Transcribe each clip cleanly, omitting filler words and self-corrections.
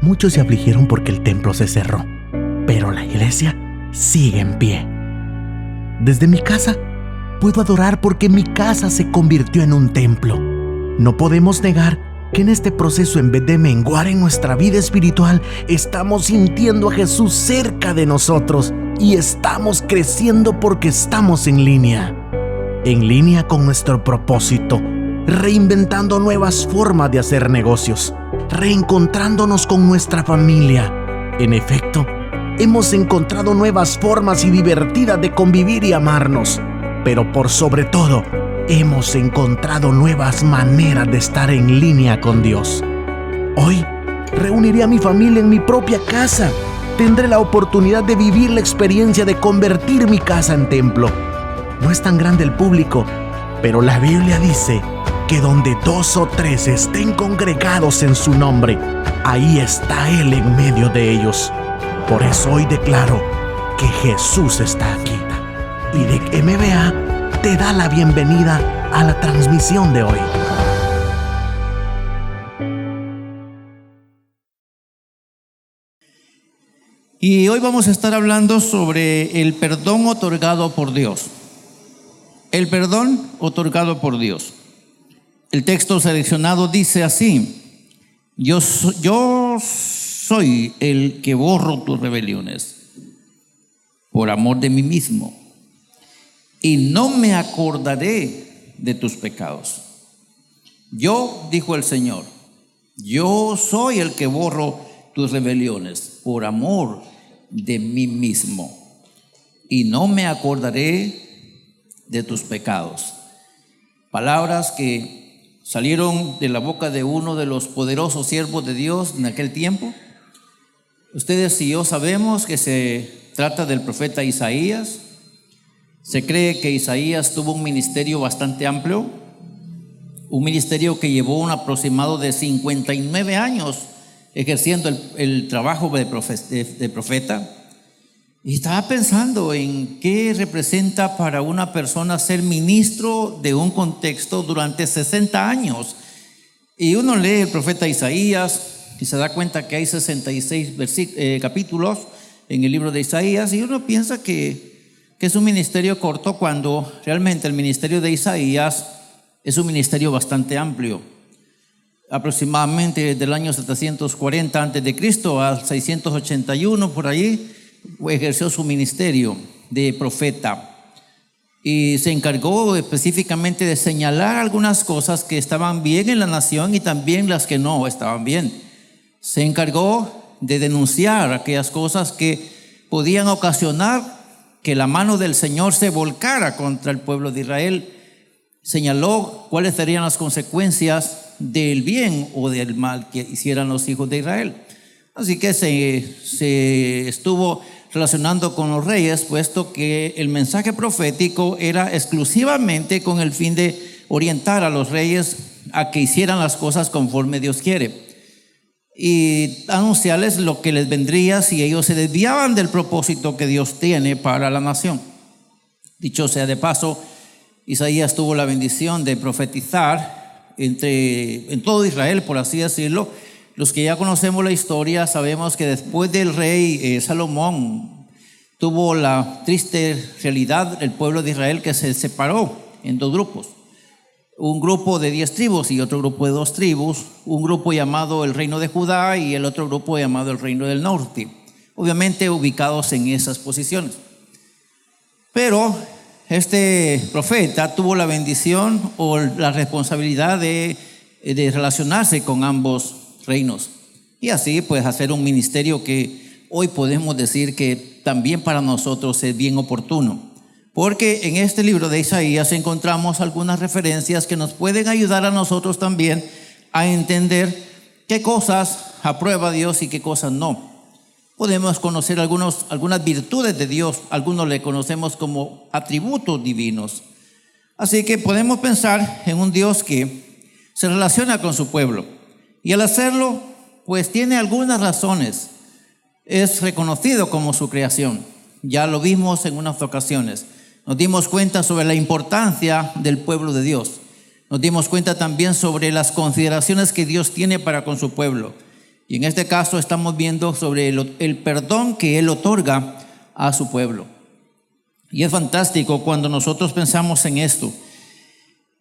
Muchos se afligieron porque el templo se cerró, pero la iglesia sigue en pie. Desde mi casa puedo adorar porque mi casa se convirtió en un templo. No podemos negar que en este proceso, en vez de menguar en nuestra vida espiritual, estamos sintiendo a Jesús cerca de nosotros y estamos creciendo porque estamos en línea con nuestro propósito, reinventando nuevas formas de hacer negocios, reencontrándonos con nuestra familia. En efecto, hemos encontrado nuevas formas y divertidas de convivir y amarnos, pero por sobre todo, hemos encontrado nuevas maneras de estar en línea con Dios. Hoy, reuniré a mi familia en mi propia casa. Tendré la oportunidad de vivir la experiencia de convertir mi casa en templo. No es tan grande el público, pero la Biblia dice que donde 2 o 3 estén congregados en su nombre, ahí está Él en medio de ellos. Por eso hoy declaro que Jesús está aquí. Y de MBA te da la bienvenida a la transmisión de hoy. Y hoy vamos a estar hablando sobre el perdón otorgado por Dios. El perdón otorgado por Dios. El texto seleccionado dice así: Yo soy el que borro tus rebeliones por amor de mí mismo, y no me acordaré de tus pecados. Yo, dijo el Señor, yo soy el que borro tus rebeliones por amor de mí mismo, y no me acordaré de tus pecados. Palabras que salieron de la boca de uno de los poderosos siervos de Dios en aquel tiempo. Ustedes y yo sabemos que se trata del profeta Isaías. Se cree que Isaías tuvo un ministerio bastante amplio, un ministerio que llevó un aproximado de 59 años ejerciendo el trabajo de profeta. Y estaba pensando en qué representa para una persona ser ministro de un contexto durante 60 años. Y uno lee el profeta Isaías y se da cuenta que hay 66 capítulos en el libro de Isaías, y uno piensa que es un ministerio corto, cuando realmente el ministerio de Isaías es un ministerio bastante amplio. Aproximadamente del año 740 a.C. al 681, por allí, ejerció su ministerio de profeta y se encargó específicamente de señalar algunas cosas que estaban bien en la nación y también las que no estaban bien. Se encargó de denunciar aquellas cosas que podían ocasionar que la mano del Señor se volcara contra el pueblo de Israel. Señaló cuáles serían las consecuencias del bien o del mal que hicieran los hijos de Israel. Así que se estuvo relacionando con los reyes, puesto que el mensaje profético era exclusivamente con el fin de orientar a los reyes a que hicieran las cosas conforme Dios quiere, y anunciarles lo que les vendría si ellos se desviaban del propósito que Dios tiene para la nación. Dicho sea de paso, Isaías tuvo la bendición de profetizar en todo Israel, por así decirlo. Los que ya conocemos la historia sabemos que después del rey Salomón tuvo la triste realidad el pueblo de Israel, que se separó en 2 grupos. Un grupo de 10 tribus y otro grupo de 2 tribus. Un grupo llamado el reino de Judá y el otro grupo llamado el reino del norte. Obviamente ubicados en esas posiciones. Pero este profeta tuvo la bendición o la responsabilidad de relacionarse con ambos reinos, y así pues hacer un ministerio que hoy podemos decir que también para nosotros es bien oportuno, porque en este libro de Isaías encontramos algunas referencias que nos pueden ayudar a nosotros también a entender qué cosas aprueba Dios y qué cosas no. Podemos conocer algunas virtudes de Dios, algunos le conocemos como atributos divinos. Así que podemos pensar en un Dios que se relaciona con su pueblo. Y al hacerlo, pues tiene algunas razones. Es reconocido como su creación. Ya lo vimos en unas ocasiones. Nos dimos cuenta sobre la importancia del pueblo de Dios. Nos dimos cuenta también sobre las consideraciones que Dios tiene para con su pueblo. Y en este caso estamos viendo sobre el perdón que Él otorga a su pueblo. Y es fantástico cuando nosotros pensamos en esto.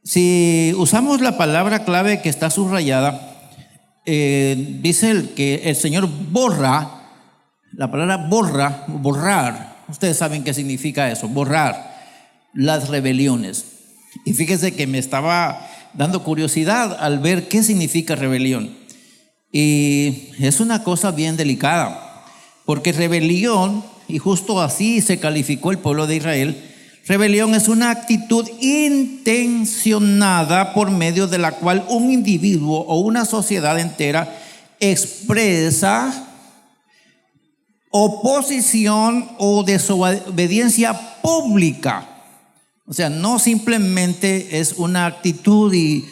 Si usamos la palabra clave que está subrayada, dice que el Señor borra, la palabra borra, borrar. Ustedes saben qué significa eso, borrar las rebeliones. Y fíjese que me estaba dando curiosidad al ver qué significa rebelión. Y es una cosa bien delicada, porque rebelión, y justo así se calificó el pueblo de Israel, rebelión es una actitud intencionada por medio de la cual un individuo o una sociedad entera expresa oposición o desobediencia pública. O sea, no simplemente es una actitud y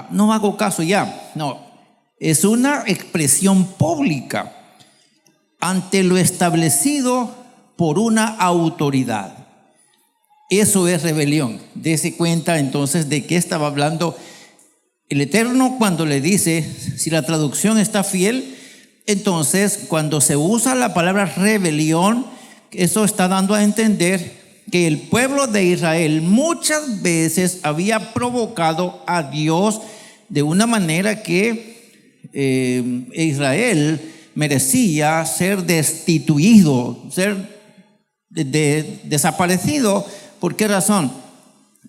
no hago caso ya. No, es una expresión pública ante lo establecido por una autoridad. Eso es rebelión. Dese cuenta entonces de qué estaba hablando el Eterno cuando le dice, si la traducción está fiel, entonces cuando se usa la palabra rebelión, eso está dando a entender que el pueblo de Israel muchas veces había provocado a Dios de una manera que Israel merecía ser destituido, ser desaparecido. ¿Por qué razón?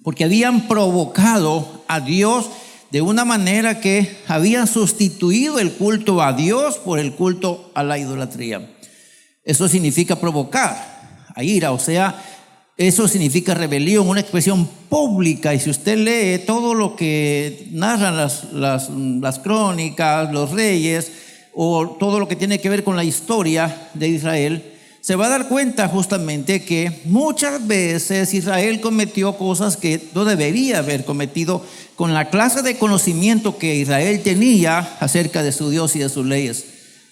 Porque habían provocado a Dios de una manera que habían sustituido el culto a Dios por el culto a la idolatría. Eso significa provocar a ira, o sea, eso significa rebelión, una expresión pública. Y si usted lee todo lo que narran las crónicas, los reyes, o todo lo que tiene que ver con la historia de Israel, se va a dar cuenta justamente que muchas veces Israel cometió cosas que no debería haber cometido con la clase de conocimiento que Israel tenía acerca de su Dios y de sus leyes.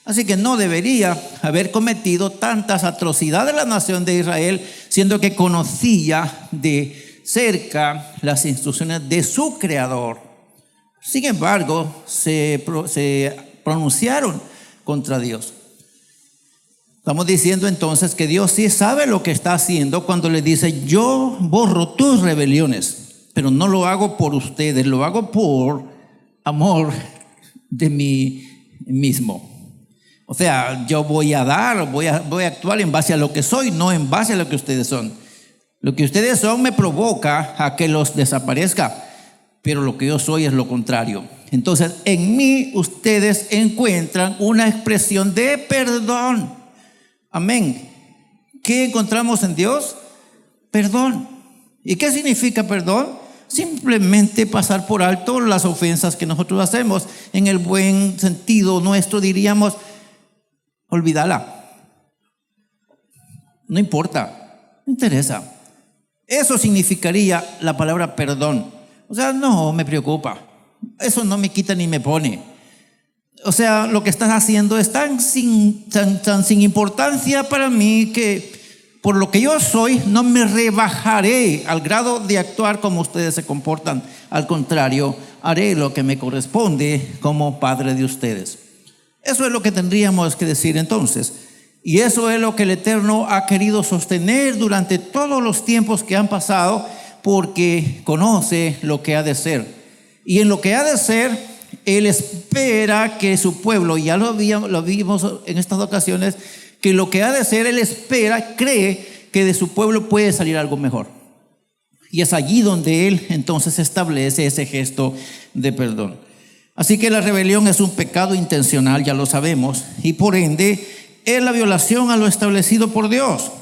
Así que no debería haber cometido tantas atrocidades la nación de Israel, siendo que conocía de cerca las instrucciones de su Creador. Sin embargo, se pronunciaron contra Dios. Estamos diciendo entonces que Dios sí sabe lo que está haciendo cuando le dice, yo borro tus rebeliones, pero no lo hago por ustedes, lo hago por amor de mí mismo. O sea, yo voy a dar, voy a actuar en base a lo que soy, no en base a lo que ustedes son. Lo que ustedes son me provoca a que los desaparezca, pero lo que yo soy es lo contrario. Entonces, en mí ustedes encuentran una expresión de perdón. Amén. ¿Qué encontramos en Dios? Perdón. ¿Y qué significa perdón? Simplemente pasar por alto las ofensas que nosotros hacemos. En el buen sentido nuestro diríamos, olvídala. No importa, no interesa. Eso significaría la palabra perdón. O sea, no me preocupa. Eso no me quita ni me pone. O sea, lo que estás haciendo es tan sin importancia para mí que por lo que yo soy no me rebajaré al grado de actuar como ustedes se comportan. Al contrario, haré lo que me corresponde como padre de ustedes. Eso es lo que tendríamos que decir entonces. Y eso es lo que el Eterno ha querido sostener durante todos los tiempos que han pasado, porque conoce lo que ha de ser. Y en lo que ha de ser, Él espera que su pueblo, ya lo vimos en estas ocasiones, que lo que ha de ser, Él espera, cree que de su pueblo puede salir algo mejor. Y es allí donde Él entonces establece ese gesto de perdón. Así que la rebelión es un pecado intencional, ya lo sabemos, y por ende es la violación a lo establecido por Dios.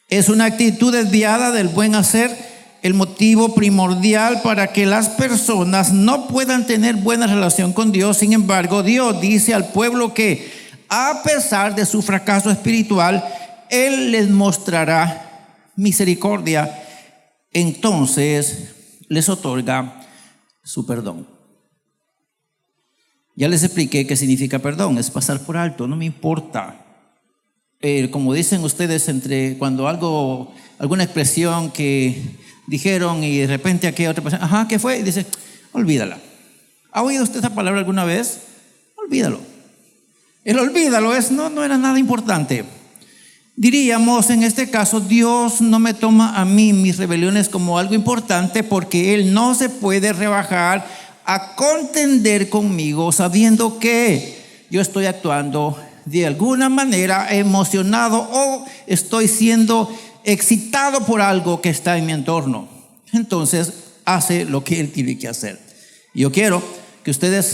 Es una actitud desviada del buen hacer, el motivo primordial para que las personas no puedan tener buena relación con Dios. Sin embargo, Dios dice al pueblo que a pesar de su fracaso espiritual, Él les mostrará misericordia. Entonces les otorga su perdón. Ya les expliqué qué significa perdón, es pasar por alto, no me importa. Como dicen ustedes, cuando alguna expresión que dijeron y de repente aquella otra persona, ¿qué fue? Y dice, olvídala. ¿Ha oído usted esa palabra alguna vez? Olvídalo. El olvídalo no era nada importante. Diríamos, en este caso, Dios no me toma a mí mis rebeliones como algo importante, porque Él no se puede rebajar a contender conmigo sabiendo que yo estoy actuando de alguna manera emocionado o estoy siendo excitado por algo que está en mi entorno. Entonces hace lo que Él tiene que hacer. Yo quiero que ustedes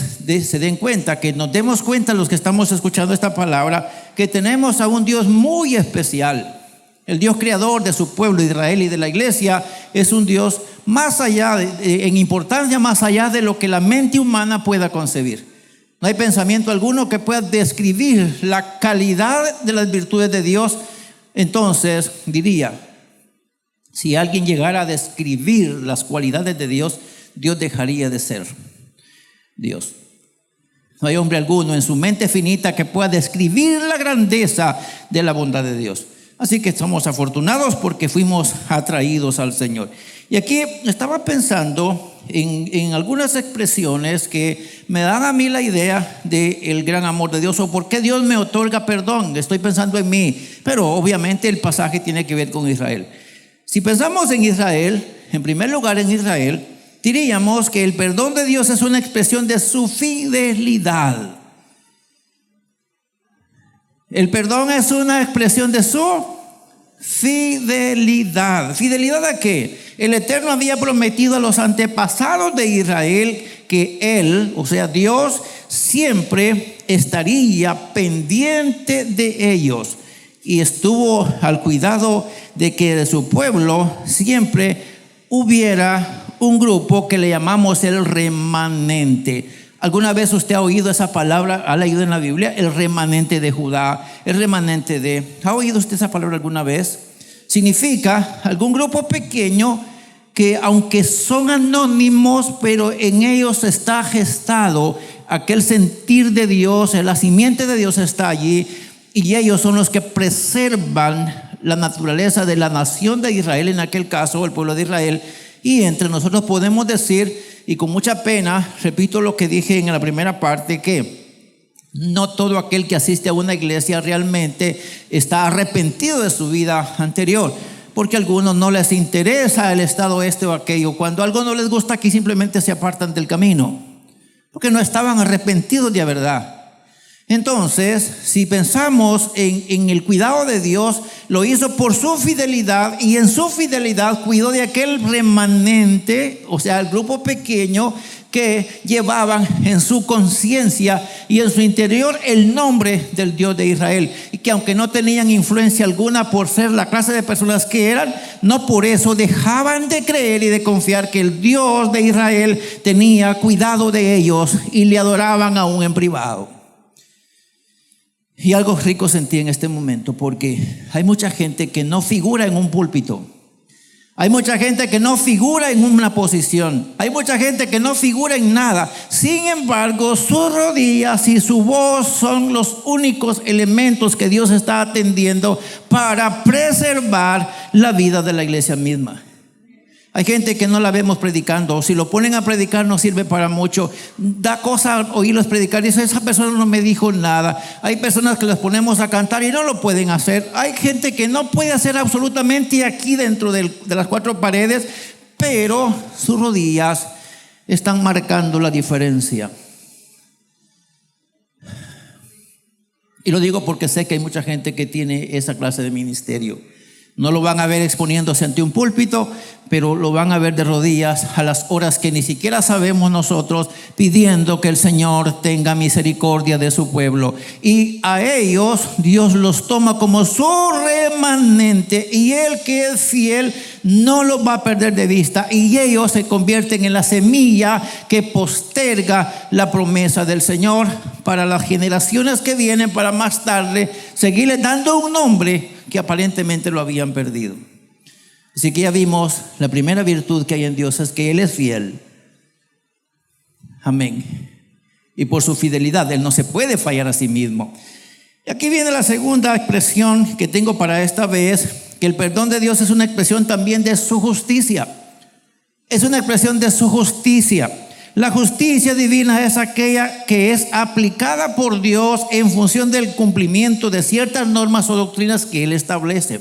se den cuenta, que nos demos cuenta los que estamos escuchando esta palabra, que tenemos a un Dios muy especial. El Dios creador de su pueblo Israel y de la iglesia es un Dios más allá, en importancia más allá de lo que la mente humana pueda concebir. No hay pensamiento alguno que pueda describir la calidad de las virtudes de Dios. Entonces diría, si alguien llegara a describir las cualidades de Dios, Dios dejaría de ser Dios. No hay hombre alguno en su mente finita que pueda describir la grandeza de la bondad de Dios. Así que somos afortunados porque fuimos atraídos al Señor. Y aquí estaba pensando en algunas expresiones que me dan a mí la idea del gran amor de Dios, o por qué Dios me otorga perdón. Estoy pensando en mí, pero obviamente el pasaje tiene que ver con Israel. Si pensamos en Israel, en primer lugar en Israel, diríamos que el perdón de Dios es una expresión de su fidelidad. El perdón es una expresión de su fidelidad. ¿Fidelidad a qué? El Eterno había prometido a los antepasados de Israel que Él, o sea Dios, siempre estaría pendiente de ellos y estuvo al cuidado de que de su pueblo siempre hubiera un grupo que le llamamos el remanente. ¿Alguna vez usted ha oído esa palabra? ¿Ha leído en la Biblia? El remanente de Judá, el remanente de... ¿Ha oído usted esa palabra alguna vez? Significa algún grupo pequeño que, aunque son anónimos, pero en ellos está gestado aquel sentir de Dios, la simiente de Dios está allí, y ellos son los que preservan la naturaleza de la nación de Israel, en aquel caso el pueblo de Israel. Y entre nosotros podemos decir, y con mucha pena, repito lo que dije en la primera parte, que no todo aquel que asiste a una iglesia realmente está arrepentido de su vida anterior, porque a algunos no les interesa el estado este o aquello. Cuando algo no les gusta aquí, simplemente se apartan del camino, porque no estaban arrepentidos de verdad. Entonces, si pensamos en el cuidado de Dios, lo hizo por su fidelidad, y en su fidelidad cuidó de aquel remanente, o sea, el grupo pequeño que llevaban en su conciencia y en su interior el nombre del Dios de Israel, y que aunque no tenían influencia alguna por ser la clase de personas que eran, no por eso dejaban de creer y de confiar que el Dios de Israel tenía cuidado de ellos y le adoraban aún en privado. Y algo rico sentí en este momento, porque hay mucha gente que no figura en un púlpito. Hay mucha gente que no figura en una posición. Hay mucha gente que no figura en nada. Sin embargo, sus rodillas y su voz son los únicos elementos que Dios está atendiendo para preservar la vida de la iglesia misma. Hay gente que no la vemos predicando, o si lo ponen a predicar no sirve para mucho. Da cosa oírlos predicar y dice, esa persona no me dijo nada. Hay personas que los ponemos a cantar y no lo pueden hacer. Hay gente que no puede hacer absolutamente aquí dentro de las cuatro paredes, pero sus rodillas están marcando la diferencia. Y lo digo porque sé que hay mucha gente que tiene esa clase de ministerio. No lo van a ver exponiéndose ante un púlpito, pero lo van a ver de rodillas a las horas que ni siquiera sabemos nosotros, pidiendo que el Señor tenga misericordia de su pueblo. Y a ellos Dios los toma como su remanente, y el que es fiel no los va a perder de vista, y ellos se convierten en la semilla que posterga la promesa del Señor para las generaciones que vienen, para más tarde seguirle dando un nombre que aparentemente lo habían perdido. Así que ya vimos, la primera virtud que hay en Dios es que Él es fiel. Amén. Y por su fidelidad, Él no se puede fallar a sí mismo. Y aquí viene la segunda expresión que tengo para esta vez, que el perdón de Dios es una expresión también de su justicia. Es una expresión de su justicia. La justicia divina es aquella que es aplicada por Dios en función del cumplimiento de ciertas normas o doctrinas que Él establece.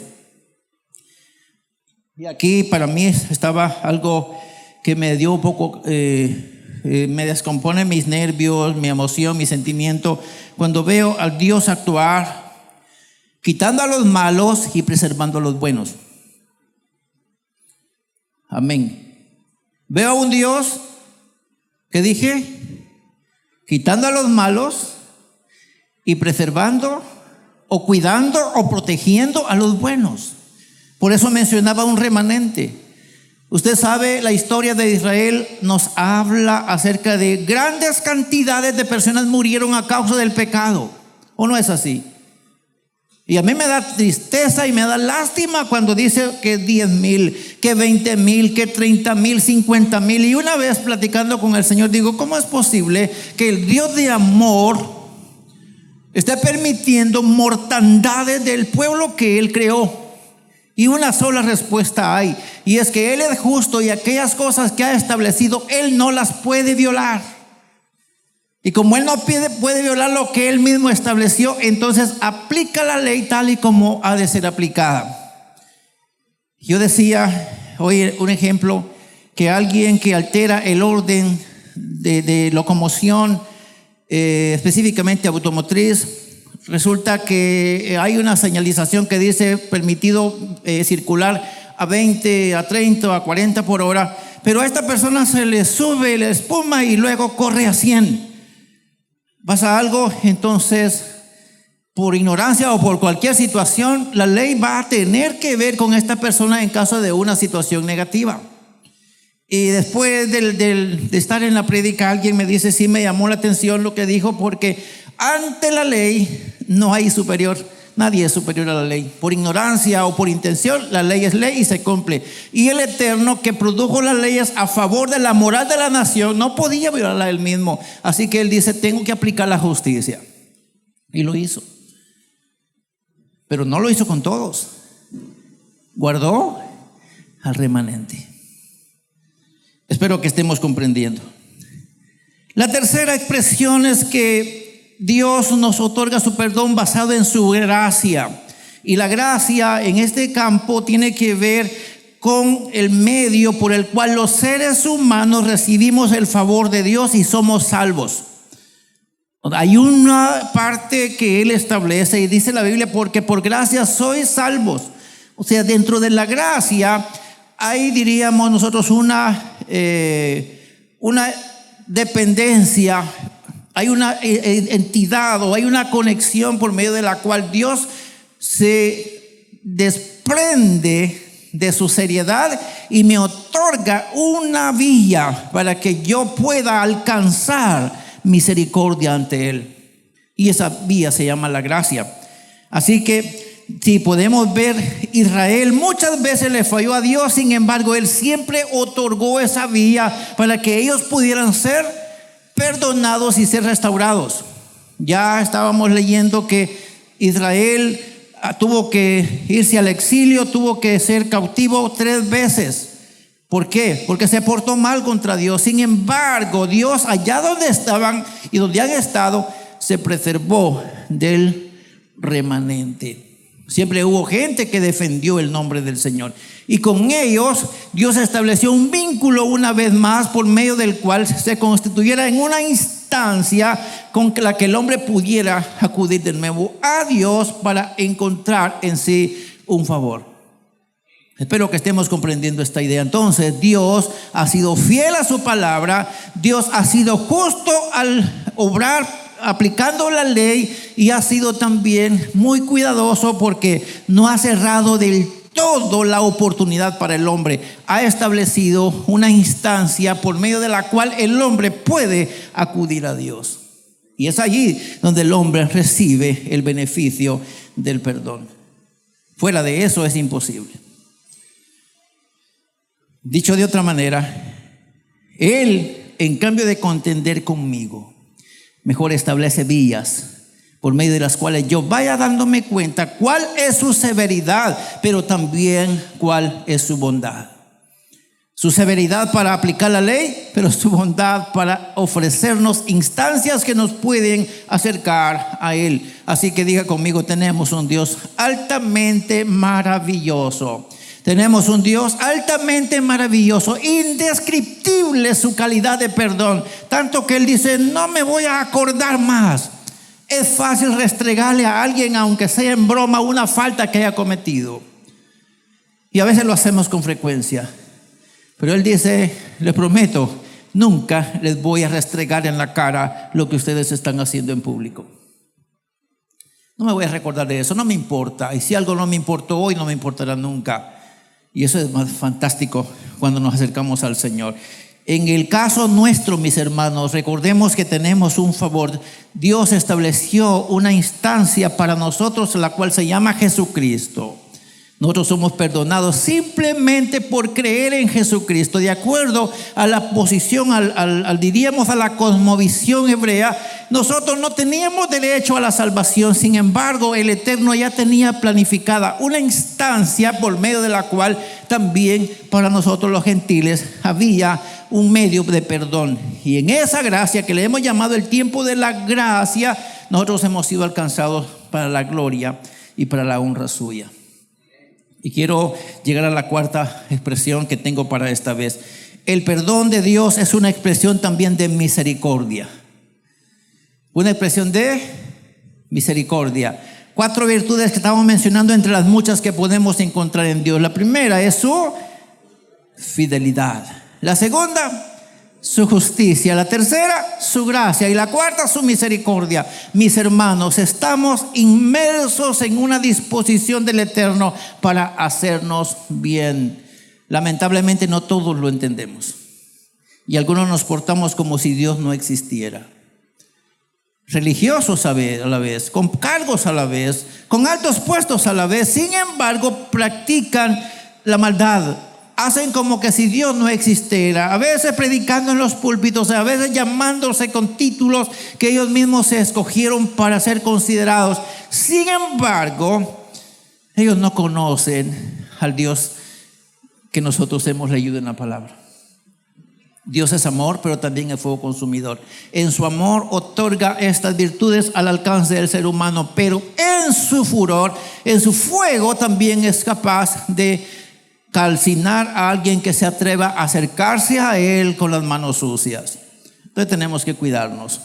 Y aquí para mí estaba algo que me dio un poco, me descompone mis nervios, mi emoción, mi sentimiento, cuando veo al Dios actuar, quitando a los malos y preservando a los buenos. Amén. Veo a un Dios que dije, quitando a los malos y preservando o cuidando o protegiendo a los buenos. Por eso mencionaba un remanente. Usted sabe, la historia de Israel nos habla acerca de grandes cantidades de personas murieron a causa del pecado. ¿O no es así? Y a mí me da tristeza y me da lástima cuando dice que 10,000, que 20,000, que 30,000, 50,000. Y una vez platicando con el Señor, digo, ¿cómo es posible que el Dios de amor esté permitiendo mortandades del pueblo que Él creó? Y una sola respuesta hay, y es que Él es justo y aquellas cosas que ha establecido, Él no las puede violar. Y como Él no puede violar lo que Él mismo estableció, entonces aplica la ley tal y como ha de ser aplicada. Yo decía hoy un ejemplo, que alguien que altera el orden de locomoción, específicamente automotriz, resulta que hay una señalización que dice permitido circular a 20, a 30, a 40 por hora, pero a esta persona se le sube la espuma y luego corre a 100. Pasa algo, entonces, por ignorancia o por cualquier situación, la ley va a tener que ver con esta persona en caso de una situación negativa. Y después de estar en la prédica, alguien me dice, sí me llamó la atención lo que dijo, porque ante la ley no hay superior. Nadie es superior a la ley. Por ignorancia o por intención, la ley es ley y se cumple. Y el Eterno, que produjo las leyes a favor de la moral de la nación, no podía violarla él mismo. Así que él dice, tengo que aplicar la justicia. Y lo hizo. Pero no lo hizo con todos. Guardó al remanente. Espero que estemos comprendiendo. La tercera expresión es que Dios nos otorga su perdón basado en su gracia. Y la gracia en este campo tiene que ver con el medio por el cual los seres humanos recibimos el favor de Dios y somos salvos. Hay una parte que Él establece y dice la Biblia, porque por gracia sois salvos. O sea, dentro de la gracia hay, diríamos nosotros, una dependencia. Hay una entidad o hay una conexión por medio de la cual Dios se desprende de su seriedad y me otorga una vía para que yo pueda alcanzar misericordia ante Él. Y esa vía se llama la gracia. Así que si podemos ver, Israel muchas veces le falló a Dios, sin embargo Él siempre otorgó esa vía para que ellos pudieran ser perdonados y ser restaurados. Ya estábamos leyendo que Israel tuvo que irse al exilio, tuvo que ser cautivo 3 veces. ¿Por qué? Porque se portó mal contra Dios. Sin embargo, Dios allá donde estaban y donde han estado, se preservó del remanente. Siempre hubo gente que defendió el nombre del Señor. Y con ellos Dios estableció un vínculo una vez más por medio del cual se constituyera en una instancia con la que el hombre pudiera acudir de nuevo a Dios para encontrar en sí un favor. Espero que estemos comprendiendo esta idea. Entonces, Dios ha sido fiel a su palabra. Dios ha sido justo al obrar aplicando la ley y ha sido también muy cuidadoso porque no ha cerrado del todo la oportunidad para el hombre. Ha establecido una instancia por medio de la cual el hombre puede acudir a Dios. Y es allí donde el hombre recibe el beneficio del perdón. Fuera de eso es imposible. Dicho de otra manera, Él, en cambio de contender conmigo, mejor establece vías por medio de las cuales yo vaya dándome cuenta cuál es su severidad, pero también cuál es su bondad. Su severidad para aplicar la ley, pero su bondad para ofrecernos instancias que nos pueden acercar a Él. Así que diga conmigo, tenemos un Dios altamente maravilloso. Tenemos un Dios altamente maravilloso, indescriptible su calidad de perdón. Tanto que Él dice, no me voy a acordar más. Es fácil restregarle a alguien, aunque sea en broma, una falta que haya cometido. Y a veces lo hacemos con frecuencia. Pero Él dice, les prometo, nunca les voy a restregar en la cara lo que ustedes están haciendo en público. No me voy a recordar de eso, no me importa. Y si algo no me importó hoy, no me importará nunca. Y eso es más fantástico cuando nos acercamos al Señor. En el caso nuestro, mis hermanos, recordemos que tenemos un favor. Dios estableció una instancia para nosotros, la cual se llama Jesucristo. Nosotros somos perdonados simplemente por creer en Jesucristo. De acuerdo a la posición, diríamos a la cosmovisión hebrea, nosotros no teníamos derecho a la salvación. Sin embargo, el Eterno ya tenía planificada una instancia por medio de la cual también para nosotros los gentiles había un medio de perdón. Y en esa gracia que le hemos llamado el tiempo de la gracia, nosotros hemos sido alcanzados para la gloria y para la honra suya. Y quiero llegar a la cuarta expresión que tengo para esta vez. El perdón de Dios es una expresión también de misericordia. Una expresión de misericordia. 4 virtudes que estamos mencionando entre las muchas que podemos encontrar en Dios. La primera es su fidelidad. La segunda, su justicia. La tercera, su gracia. Y la cuarta, su misericordia. Mis hermanos, estamos inmersos en una disposición del Eterno para hacernos bien. Lamentablemente no todos lo entendemos. Y algunos nos portamos como si Dios no existiera. Religiosos a la vez, con cargos a la vez, con altos puestos a la vez. Sin embargo, practican la maldad. Hacen como que si Dios no existiera, a veces predicando en los púlpitos, a veces llamándose con títulos que ellos mismos se escogieron para ser considerados. Sin embargo, ellos no conocen al Dios que nosotros hemos leído en la palabra. Dios es amor, pero también es fuego consumidor. En su amor otorga estas virtudes al alcance del ser humano, pero en su furor, en su fuego también es capaz de calcinar a alguien que se atreva a acercarse a Él con las manos sucias. Entonces tenemos que cuidarnos.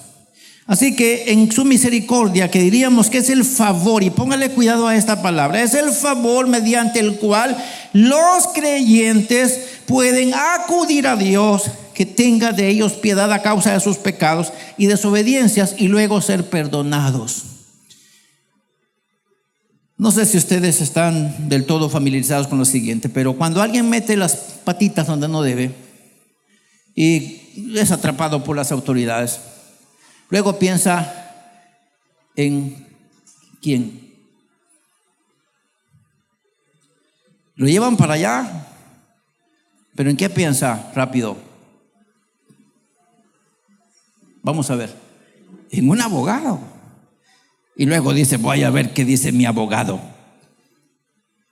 Así que en su misericordia, que diríamos que es el favor, y póngale cuidado a esta palabra, es el favor mediante el cual los creyentes pueden acudir a Dios, que tenga de ellos piedad a causa de sus pecados y desobediencias, y luego ser perdonados. No sé si ustedes están del todo familiarizados con lo siguiente, pero cuando alguien mete las patitas donde no debe y es atrapado por las autoridades, luego piensa en ¿quién? Lo llevan para allá, pero ¿en qué piensa? Rápido. Vamos a ver. En un abogado. Y luego dice, voy a ver qué dice mi abogado.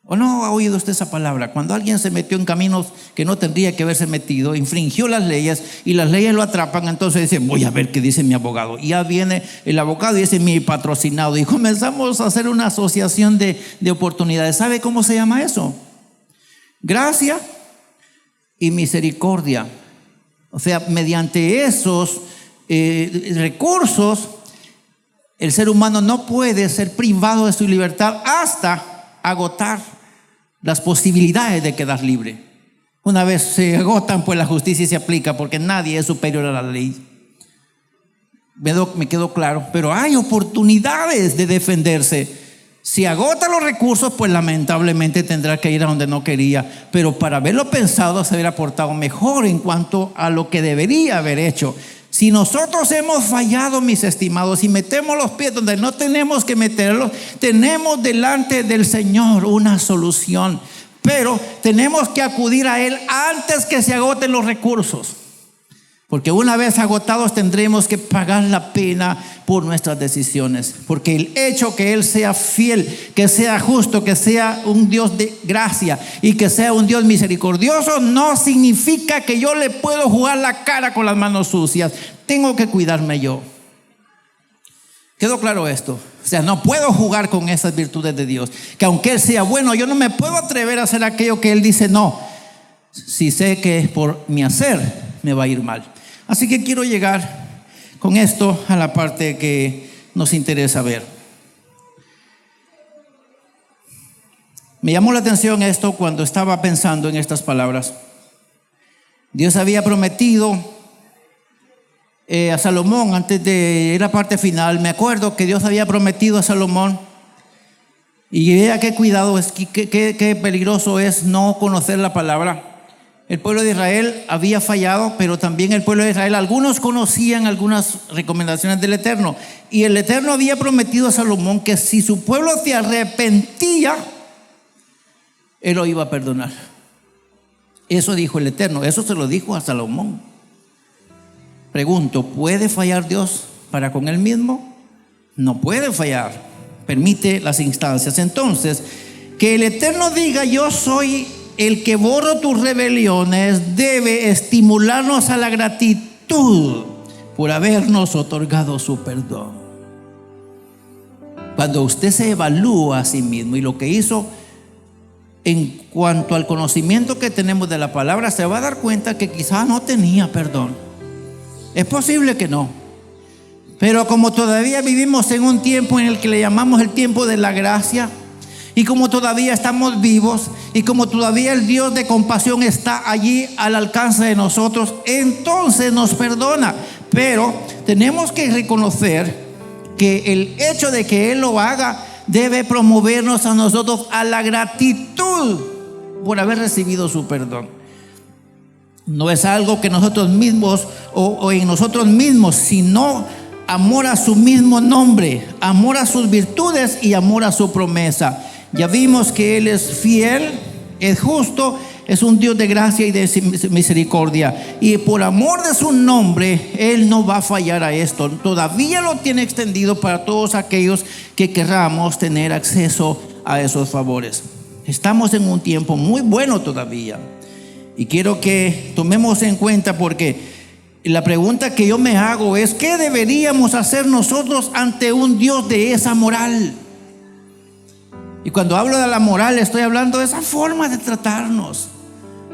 ¿O no ha oído usted esa palabra? Cuando alguien se metió en caminos que no tendría que haberse metido, infringió las leyes y las leyes lo atrapan, entonces dice, voy a ver qué dice mi abogado. Y ya viene el abogado y dice, mi patrocinado. Y comenzamos a hacer una asociación de oportunidades. ¿Sabe cómo se llama eso? Gracia y misericordia. O sea, mediante esos recursos, el ser humano no puede ser privado de su libertad hasta agotar las posibilidades de quedar libre. Una vez se agotan, pues la justicia se aplica, porque nadie es superior a la ley. Me quedó claro, pero hay oportunidades de defenderse. Si agota los recursos, pues lamentablemente tendrá que ir a donde no quería, pero para haberlo pensado se hubiera portado mejor en cuanto a lo que debería haber hecho. Si nosotros hemos fallado, mis estimados, y metemos los pies donde no tenemos que meterlos, tenemos delante del Señor una solución, pero tenemos que acudir a Él antes que se agoten los recursos. Porque una vez agotados tendremos que pagar la pena por nuestras decisiones. Porque el hecho que Él sea fiel, que sea justo, que sea un Dios de gracia y que sea un Dios misericordioso, no significa que yo le puedo jugar la cara con las manos sucias. Tengo que cuidarme yo. ¿Quedó claro esto? O sea, no puedo jugar con esas virtudes de Dios. Que aunque Él sea bueno, yo no me puedo atrever a hacer aquello que Él dice no. Si sé que por mi hacer me va a ir mal. Así que quiero llegar con esto a la parte que nos interesa ver. Me llamó la atención esto cuando estaba pensando en estas palabras. Dios había prometido a Salomón, antes de la parte final, me acuerdo que Dios había prometido a Salomón, y vea qué cuidado es, qué peligroso es no conocer la palabra. El pueblo de Israel había fallado, pero también el pueblo de Israel, algunos conocían algunas recomendaciones del Eterno, y el Eterno había prometido a Salomón que si su pueblo se arrepentía, Él lo iba a perdonar. Eso dijo el Eterno, eso se lo dijo a Salomón. Pregunto, ¿puede fallar Dios para con Él mismo? No puede fallar, permite las instancias. Entonces, que el Eterno diga yo soy el que borro tus rebeliones, debe estimularnos a la gratitud por habernos otorgado su perdón. Cuando usted se evalúa a sí mismo y lo que hizo en cuanto al conocimiento que tenemos de la palabra, se va a dar cuenta que quizás no tenía perdón. Es posible que no, pero como todavía vivimos en un tiempo en el que le llamamos el tiempo de la gracia, y como todavía estamos vivos, y como todavía el Dios de compasión está allí al alcance de nosotros, entonces nos perdona. Pero tenemos que reconocer que el hecho de que Él lo haga debe promovernos a nosotros a la gratitud por haber recibido su perdón. No es algo que nosotros mismos o en nosotros mismos, sino amor a su mismo nombre, amor a sus virtudes y amor a su promesa. Ya vimos que Él es fiel, es justo, es un Dios de gracia y de misericordia. Y por amor de su nombre, Él no va a fallar a esto. Todavía lo tiene extendido para todos aquellos que querramos tener acceso a esos favores. Estamos en un tiempo muy bueno todavía. Y quiero que tomemos en cuenta, porque la pregunta que yo me hago es: ¿qué deberíamos hacer nosotros ante un Dios de esa moral? Y cuando hablo de la moral, estoy hablando de esa forma de tratarnos.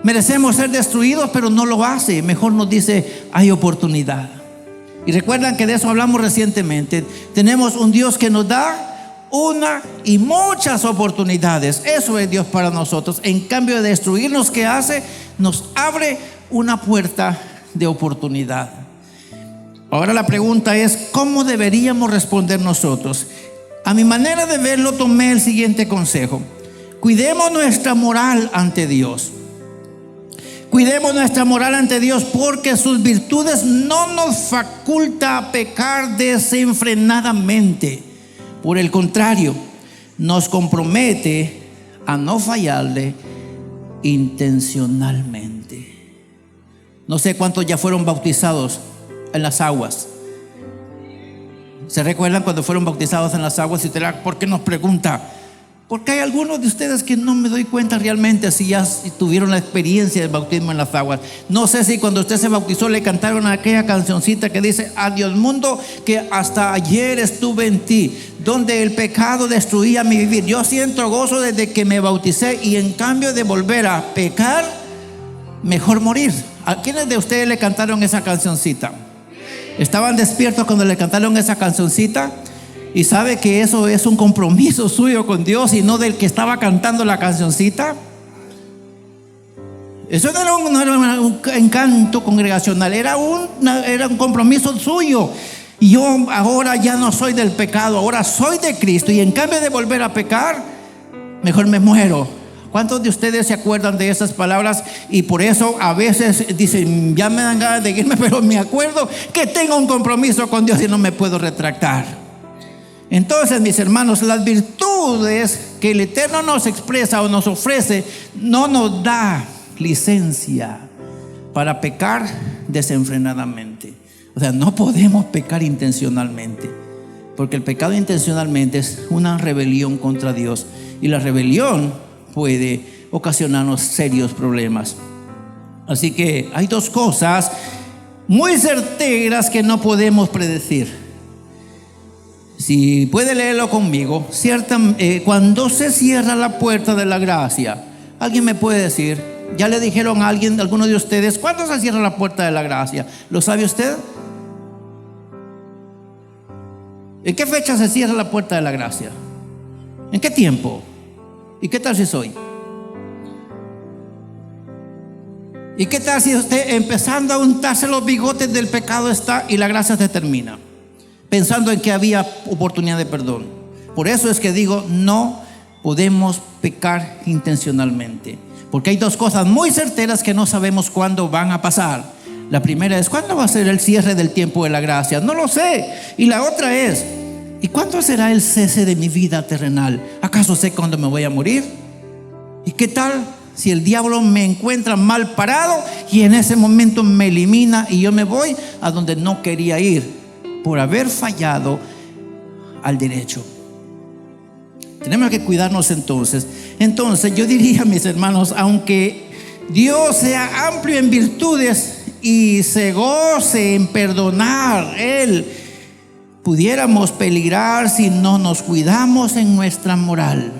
Merecemos ser destruidos, pero no lo hace. Mejor nos dice: hay oportunidad. Y recuerdan que de eso hablamos recientemente. Tenemos un Dios que nos da una y muchas oportunidades. Eso es Dios para nosotros. En cambio de destruirnos, ¿qué hace? Nos abre una puerta de oportunidad. Ahora la pregunta es: ¿cómo deberíamos responder nosotros? A mi manera de verlo, tomé el siguiente consejo: cuidemos nuestra moral ante Dios. Cuidemos nuestra moral ante Dios, porque sus virtudes no nos faculta a pecar desenfrenadamente. Por el contrario, nos compromete a no fallarle intencionalmente. No sé cuántos ya fueron bautizados en las aguas. ¿Se recuerdan cuando fueron bautizados en las aguas? Y usted, ¿por qué nos pregunta? Porque hay algunos de ustedes que no me doy cuenta realmente si ya tuvieron la experiencia del bautismo en las aguas. No sé si cuando usted se bautizó le cantaron aquella cancioncita que dice: adiós mundo, que hasta ayer estuve en ti, donde el pecado destruía mi vivir. Yo siento gozo desde que me bauticé, y en cambio de volver a pecar, mejor morir. ¿A quiénes de ustedes le cantaron esa cancioncita? ¿Estaban despiertos cuando le cantaron esa cancioncita? Y sabe que eso es un compromiso suyo con Dios y no del que estaba cantando la cancioncita. Eso no era un encanto congregacional, era un compromiso suyo. Y yo ahora ya no soy del pecado, ahora soy de Cristo, y en cambio de volver a pecar, mejor me muero. ¿Cuántos de ustedes se acuerdan de esas palabras? Y por eso a veces dicen: ya me dan ganas de irme, pero me acuerdo que tengo un compromiso con Dios y no me puedo retractar. Entonces, mis hermanos, las virtudes que el Eterno nos expresa o nos ofrece no nos da licencia para pecar desenfrenadamente. O sea, no podemos pecar intencionalmente, porque el pecado intencionalmente es una rebelión contra Dios, y la rebelión puede ocasionarnos serios problemas. Así que hay dos cosas muy certeras que no podemos predecir. Si puede leerlo conmigo, cuando se cierra la puerta de la gracia, ¿alguien me puede decir? ¿Ya le dijeron a alguno de ustedes, cuándo se cierra la puerta de la gracia? ¿Lo sabe usted? ¿En qué fecha se cierra la puerta de la gracia? ¿En qué tiempo? ¿Y qué tal si es hoy? ¿Y qué tal si usted empezando a untarse los bigotes del pecado está y la gracia se termina, pensando en que había oportunidad de perdón? Por eso es que digo, no podemos pecar intencionalmente, porque hay dos cosas muy certeras que no sabemos cuándo van a pasar. La primera es, ¿cuándo va a ser el cierre del tiempo de la gracia? No lo sé. Y la otra es, ¿y cuándo será el cese de mi vida terrenal? ¿Acaso sé cuándo me voy a morir? ¿Y qué tal si el diablo me encuentra mal parado y en ese momento me elimina y yo me voy a donde no quería ir por haber fallado al derecho? Tenemos que cuidarnos entonces. Entonces yo diría, mis hermanos, aunque Dios sea amplio en virtudes y se goce en perdonar, pudiéramos peligrar si no nos cuidamos en nuestra moral.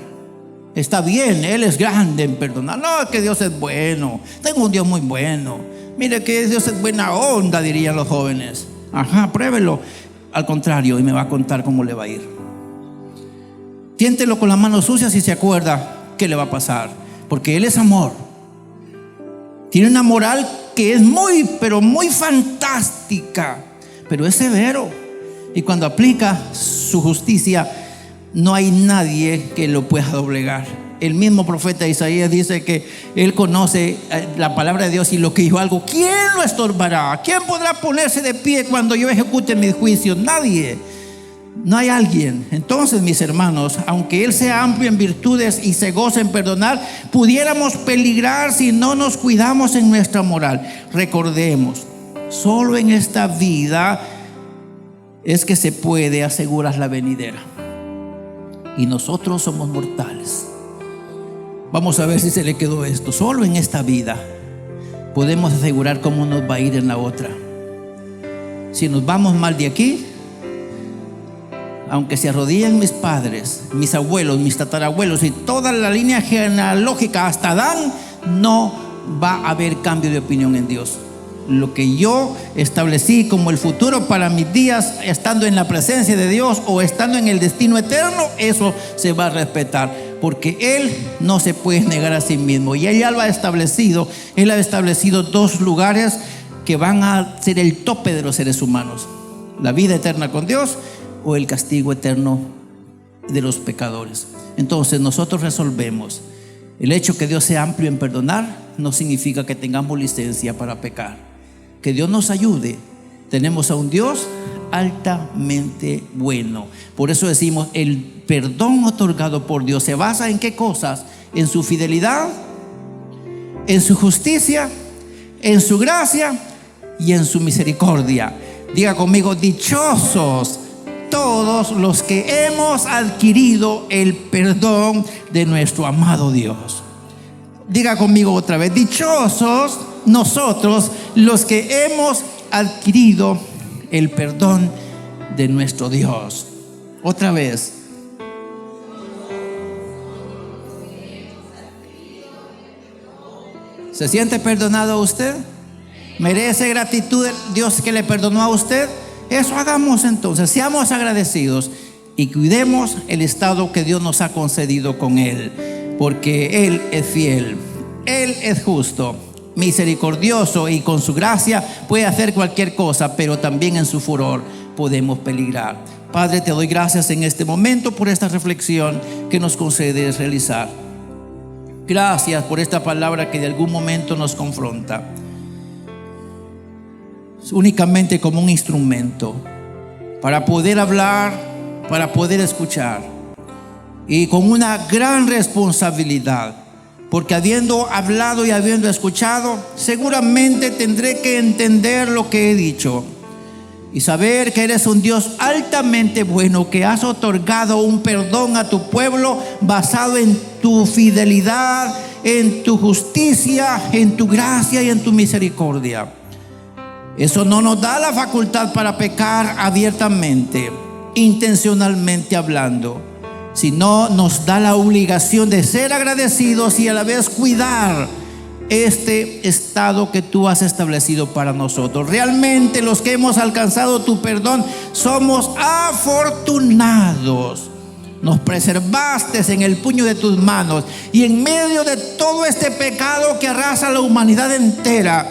Está bien, Él es grande en perdonar. No, que Dios es bueno. Tengo un Dios muy bueno. Mire que Dios es buena onda, dirían los jóvenes. Ajá, pruébelo. Al contrario, y me va a contar cómo le va a ir. Tiéntelo con las manos sucias y se acuerda qué le va a pasar. Porque Él es amor. Tiene una moral que es muy, pero muy fantástica. Pero es severo. Y cuando aplica su justicia, no hay nadie que lo pueda doblegar. El mismo profeta Isaías dice que él conoce la palabra de Dios y lo que yo hago, ¿quién lo estorbará? ¿Quién podrá ponerse de pie cuando yo ejecute mis juicios? Nadie. No hay alguien. Entonces, mis hermanos, aunque Él sea amplio en virtudes y se goza en perdonar, pudiéramos peligrar si no nos cuidamos en nuestra moral. Recordemos, solo en esta vida es que se puede asegurar la venidera. Y nosotros somos mortales. Vamos a ver si se le quedó esto. Solo en esta vida podemos asegurar cómo nos va a ir en la otra. Si nos vamos mal de aquí, aunque se arrodillen mis padres, mis abuelos, mis tatarabuelos y toda la línea genealógica hasta Adán, no va a haber cambio de opinión en Dios. Lo que yo establecí como el futuro para mis días, estando en la presencia de Dios o estando en el destino eterno, eso se va a respetar, porque Él no se puede negar a sí mismo. Y Él ya lo ha establecido. Él ha establecido dos lugares que van a ser el tope de los seres humanos: la vida eterna con Dios o el castigo eterno de los pecadores. Entonces nosotros resolvemos. El hecho que Dios sea amplio en perdonar no significa que tengamos licencia para pecar. Que Dios nos ayude. Tenemos a un Dios altamente bueno. Por eso decimos, el perdón otorgado por Dios se basa en ¿qué cosas? En su fidelidad, en su justicia, en su gracia y en su misericordia. Diga conmigo, dichosos todos los que hemos adquirido el perdón de nuestro amado Dios. Diga conmigo otra vez, dichosos nosotros los que hemos adquirido el perdón de nuestro Dios. Otra vez. ¿Se siente perdonado usted? ¿Merece gratitud Dios que le perdonó a usted? Eso hagamos entonces, seamos agradecidos y cuidemos el estado que Dios nos ha concedido con Él, porque Él es fiel, Él es justo, misericordioso, y con su gracia puede hacer cualquier cosa, pero también en su furor podemos peligrar. Padre, te doy gracias en este momento por esta reflexión que nos concedes realizar. Gracias por esta palabra que de algún momento nos confronta, únicamente como un instrumento para poder hablar, para poder escuchar, y con una gran responsabilidad porque habiendo hablado y habiendo escuchado, seguramente tendré que entender lo que he dicho y saber que eres un Dios altamente bueno, que has otorgado un perdón a tu pueblo basado en tu fidelidad, en tu justicia, en tu gracia y en tu misericordia. Eso no nos da la facultad para pecar abiertamente, intencionalmente hablando, sino nos da la obligación de ser agradecidos y a la vez cuidar este estado que tú has establecido para nosotros. Realmente los que hemos alcanzado tu perdón somos afortunados. Nos preservaste en el puño de tus manos, y en medio de todo este pecado que arrasa a la humanidad entera,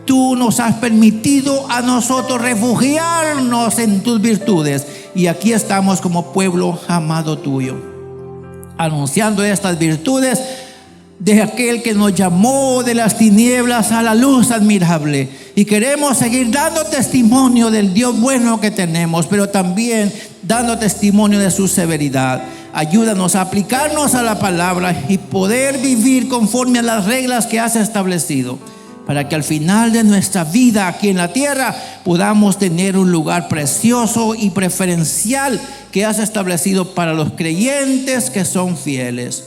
tú nos has permitido a nosotros refugiarnos en tus virtudes, y aquí estamos como pueblo amado tuyo, anunciando estas virtudes de aquel que nos llamó de las tinieblas a la luz admirable. Y queremos seguir dando testimonio del Dios bueno que tenemos, pero también dando testimonio de su severidad. Ayúdanos a aplicarnos a la palabra y poder vivir conforme a las reglas que has establecido, para que al final de nuestra vida aquí en la tierra podamos tener un lugar precioso y preferencial que has establecido para los creyentes que son fieles.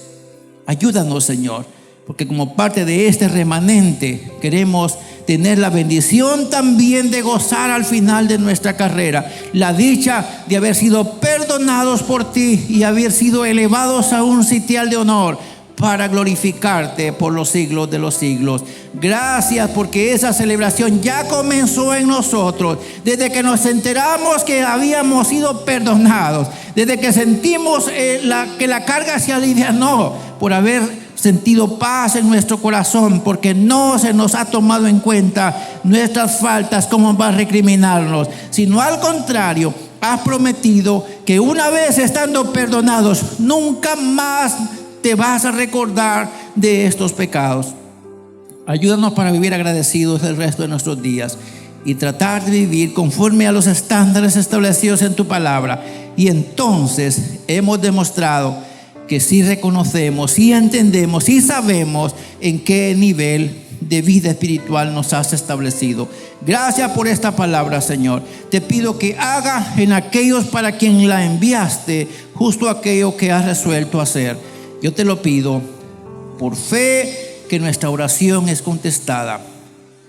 Ayúdanos, Señor, porque como parte de este remanente queremos tener la bendición también de gozar al final de nuestra carrera la dicha de haber sido perdonados por ti y haber sido elevados a un sitial de honor para glorificarte por los siglos de los siglos. Gracias, porque esa celebración ya comenzó en nosotros desde que nos enteramos que habíamos sido perdonados, desde que sentimos que la carga se alivianó por haber sentido paz en nuestro corazón, porque no se nos ha tomado en cuenta nuestras faltas como para recriminarnos, sino al contrario, has prometido que una vez estando perdonados, nunca más te vas a recordar de estos pecados. Ayúdanos para vivir agradecidos el resto de nuestros días y tratar de vivir conforme a los estándares establecidos en tu palabra. Y entonces hemos demostrado que sí reconocemos, sí entendemos, sí sabemos en qué nivel de vida espiritual nos has establecido. Gracias por esta palabra, Señor. Te pido que haga en aquellos para quien la enviaste justo aquello que has resuelto hacer. Yo te lo pido por fe, que nuestra oración es contestada,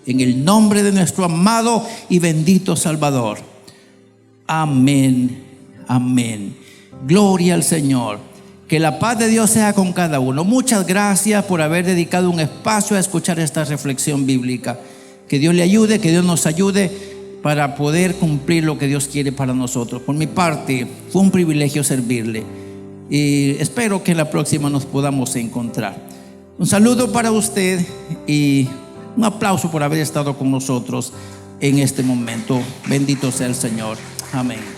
en el nombre de nuestro amado y bendito Salvador. Amén, amén. Gloria al Señor. Que la paz de Dios sea con cada uno. Muchas gracias por haber dedicado un espacio a escuchar esta reflexión bíblica. Que Dios le ayude, que Dios nos ayude para poder cumplir lo que Dios quiere para nosotros. Por mi parte, fue un privilegio servirle. Y espero que en la próxima nos podamos encontrar. Un saludo para usted y un aplauso por haber estado con nosotros en este momento. Bendito sea el Señor. Amén.